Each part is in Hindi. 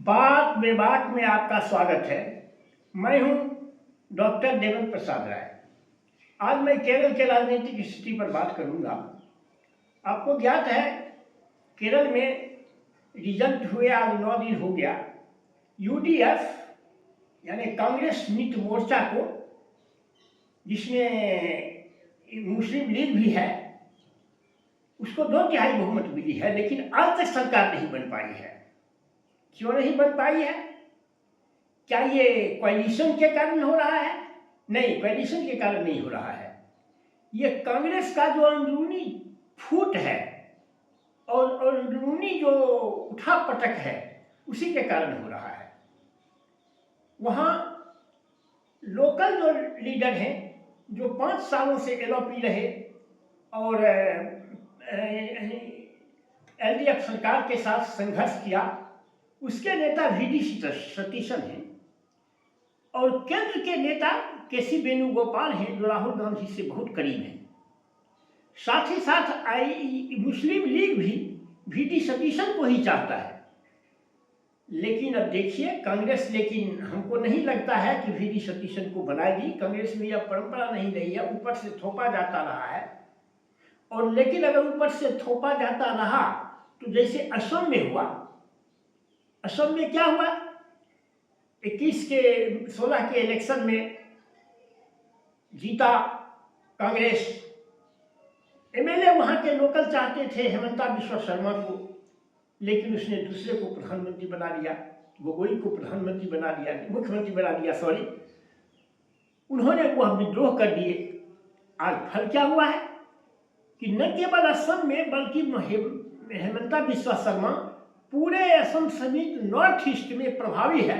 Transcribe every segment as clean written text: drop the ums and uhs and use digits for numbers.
बात विवाद में आपका स्वागत है। मैं हूं डॉक्टर देवेंद्र प्रसाद राय। आज मैं केरल के राजनीतिक स्थिति पर बात करूंगा। आपको ज्ञात है केरल में रिजल्ट हुए आज 9 दिन हो गया। यूडीएफ यानी कांग्रेस मित्र मोर्चा को, जिसमें मुस्लिम लीग भी है, उसको 2/3 बहुमत मिली है, लेकिन आज तक सरकार नहीं बन पाई है। क्यों नहीं बन पाई है? क्या ये कोalition के कारण हो रहा है? नहीं, कोalition के कारण नहीं हो रहा है। ये कांग्रेस का जो अंदरूनी फूट है और अंदरूनी जो उठापटक है, उसी के कारण हो रहा है। वहाँ लोकल जो लीडर हैं, जो 5 सालों से एलओपी रहे और एलडीएफ सरकार के साथ संघर्ष किया, उसके नेता वीडी सतीशन हैं और केंद्र के नेता केसी वेणुगोपाल हैं, जो राहुल गांधी से बहुत करीब हैं। साथ ही साथ मुस्लिम लीग भी वीडी सतीशन को ही चाहता है। लेकिन अब देखिए कांग्रेस, लेकिन हमको नहीं लगता है कि वीडी सतीशन को बनाएगी। कांग्रेस में यह परंपरा नहीं रही है, ऊपर से थोपा जाता रहा है। और लेकिन अगर ऊपर से थोपा जाता रहा तो जैसे असम में हुआ, असम में क्या हुआ, 16 के इलेक्शन में जीता कांग्रेस। एमएलए वहां के लोकल चाहते थे हेमंता बिस्वा शर्मा को, लेकिन उसने दूसरे को प्रधानमंत्री बना दिया, गोगोई को प्रधानमंत्री बना दिया, मुख्यमंत्री बना दिया, सॉरी। उन्होंने वह विद्रोह कर दिए। आज फल क्या हुआ है कि न केवल असम में बल्कि हेमंता बिस्वा शर्मा पूरे असम समेत नॉर्थ ईस्ट में प्रभावी है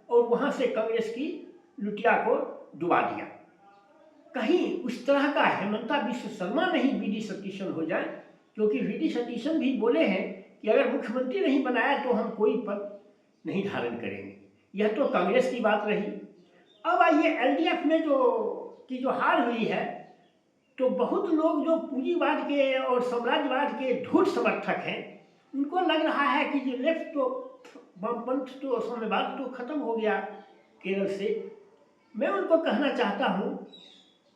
और वहां से कांग्रेस की लुटिया को डुबा दिया। कहीं उस तरह का हेमंता बिस्वा शर्मा नहीं वीडी सतीशन हो जाए, क्योंकि वीडी सतीशन भी बोले हैं कि अगर मुख्यमंत्री नहीं बनाया तो हम कोई पद नहीं धारण करेंगे। यह तो कांग्रेस की बात रही। अब आइए एलडीएफ में जो हार हुई है, तो बहुत लोग जो पूंजीवाद के और साम्राज्यवाद के धूर्त समर्थक हैं, उनको लग रहा है कि जो लेफ्ट तो वामपंथ तो साम्यवाद तो खत्म हो गया केरल से। मैं उनको कहना चाहता हूं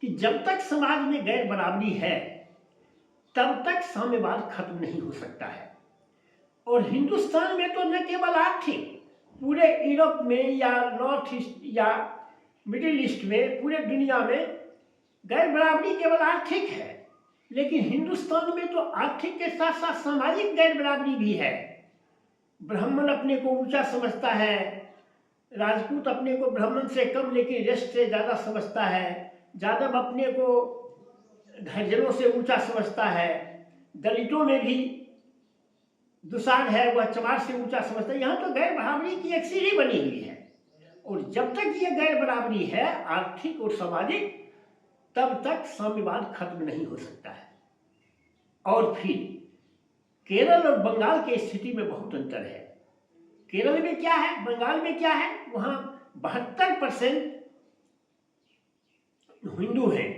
कि जब तक समाज में गैर बराबरी है तब तक साम्यवाद खत्म नहीं हो सकता है। और हिंदुस्तान में तो न केवल आर्थिक, पूरे यूरोप में या नॉर्थ ईस्ट या मिडिल ईस्ट में, पूरे दुनिया में गैर बराबरी केवल आर्थिक है, लेकिन हिंदुस्तान में तो आर्थिक के साथ साथ सामाजिक गैर बराबरी भी है। ब्राह्मण अपने को ऊंचा समझता है, राजपूत अपने को ब्राह्मण से कम लेकिन रेस्ट से ज़्यादा समझता है, यादव अपने को हरिजनों से ऊंचा समझता है, दलितों में भी दुसाध है, वह चमार से ऊंचा समझता है। यहाँ तो गैर बराबरी की एक सीढ़ी बनी हुई है, और जब तक ये गैर बराबरी है आर्थिक और सामाजिक, तब तक साम्यवाद खत्म नहीं हो सकता है। और फिर केरल और बंगाल की स्थिति में बहुत अंतर है। केरल में क्या है, बंगाल में क्या है, वहां 72% हिंदू हैं।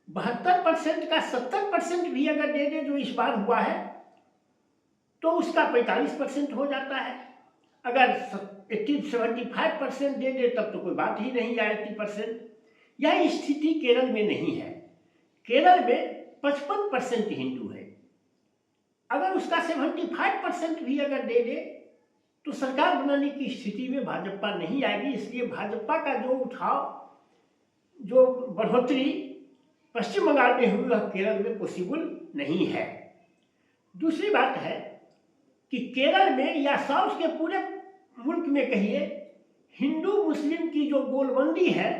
72% का 70% भी अगर दे दे जो इस बार हुआ है, तो उसका 45% हो जाता है। अगर 75% दे दे तब तो कोई बात ही नहीं है, 80%। यह स्थिति केरल में नहीं है। केरल में 55% हिंदू है। अगर उसका 75% भी अगर दे दे तो सरकार बनाने की स्थिति में भाजपा नहीं आएगी। इसलिए भाजपा का जो उठाव, जो बढ़ोतरी पश्चिम बंगाल में हुई, वह केरल में पॉसिबल नहीं है। दूसरी बात है कि केरल में या साउथ के पूरे मुल्क में कहिए, हिंदू मुस्लिम की जो गोलबंदी है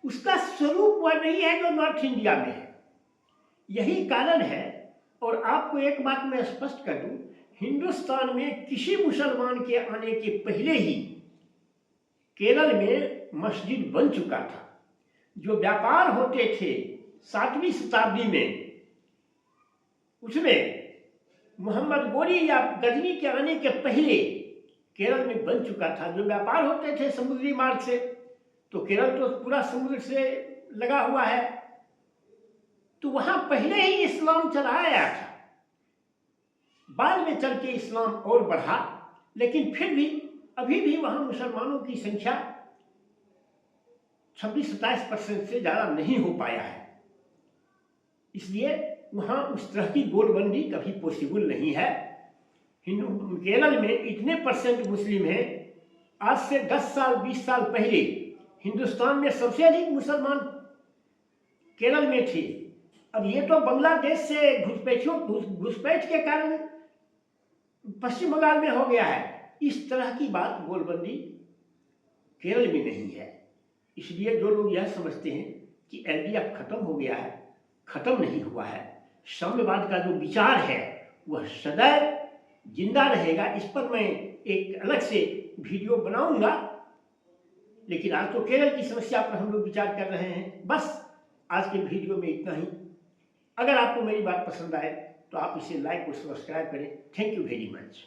उसका स्वरूप वह नहीं है जो नॉर्थ इंडिया में है। यही कारण है। और आपको एक बात मैं स्पष्ट कर दूं, हिंदुस्तान में किसी मुसलमान के आने के पहले ही केरल में मस्जिद बन चुका था। जो व्यापार होते थे 7वीं शताब्दी में, उसमें मोहम्मद गोरी या गजनी के आने के पहले केरल में बन चुका था। जो व्यापार होते थे समुद्री मार्ग से, तो केरल तो पूरा समुद्र से लगा हुआ है, तो वहां पहले ही इस्लाम चला आया था। बाद में चल के इस्लाम और बढ़ा, लेकिन फिर भी अब कभी भी वहाँ मुसलमानों की संख्या 26-27% से ज़्यादा नहीं हो पाया है। इसलिए वहाँ उस तरह की गोलबंदी कभी पॉसिबल नहीं है। केरल में इतने परसेंट मुस्लिम हैं, आज से 10 साल 20 साल पहले हिंदुस्तान में सबसे अधिक मुसलमान केरल में थे। अब ये तो बांग्लादेश से घुसपैठ के कारण पश्चिम बंगाल में हो गया है। इस तरह की बात गोलबंदी केरल में नहीं है। इसलिए जो लोग यह समझते हैं कि एलडीएफ खत्म हो गया है, खत्म नहीं हुआ है। साम्यवाद का जो विचार है वह सदैव जिंदा रहेगा। इस पर मैं एक अलग से वीडियो बनाऊंगा, लेकिन आज तो केरल की समस्या पर हम लोग विचार कर रहे हैं। बस आज के वीडियो में इतना ही। अगर आपको मेरी बात पसंद आए तो आप इसे लाइक और सब्सक्राइब करें। Thank you very much.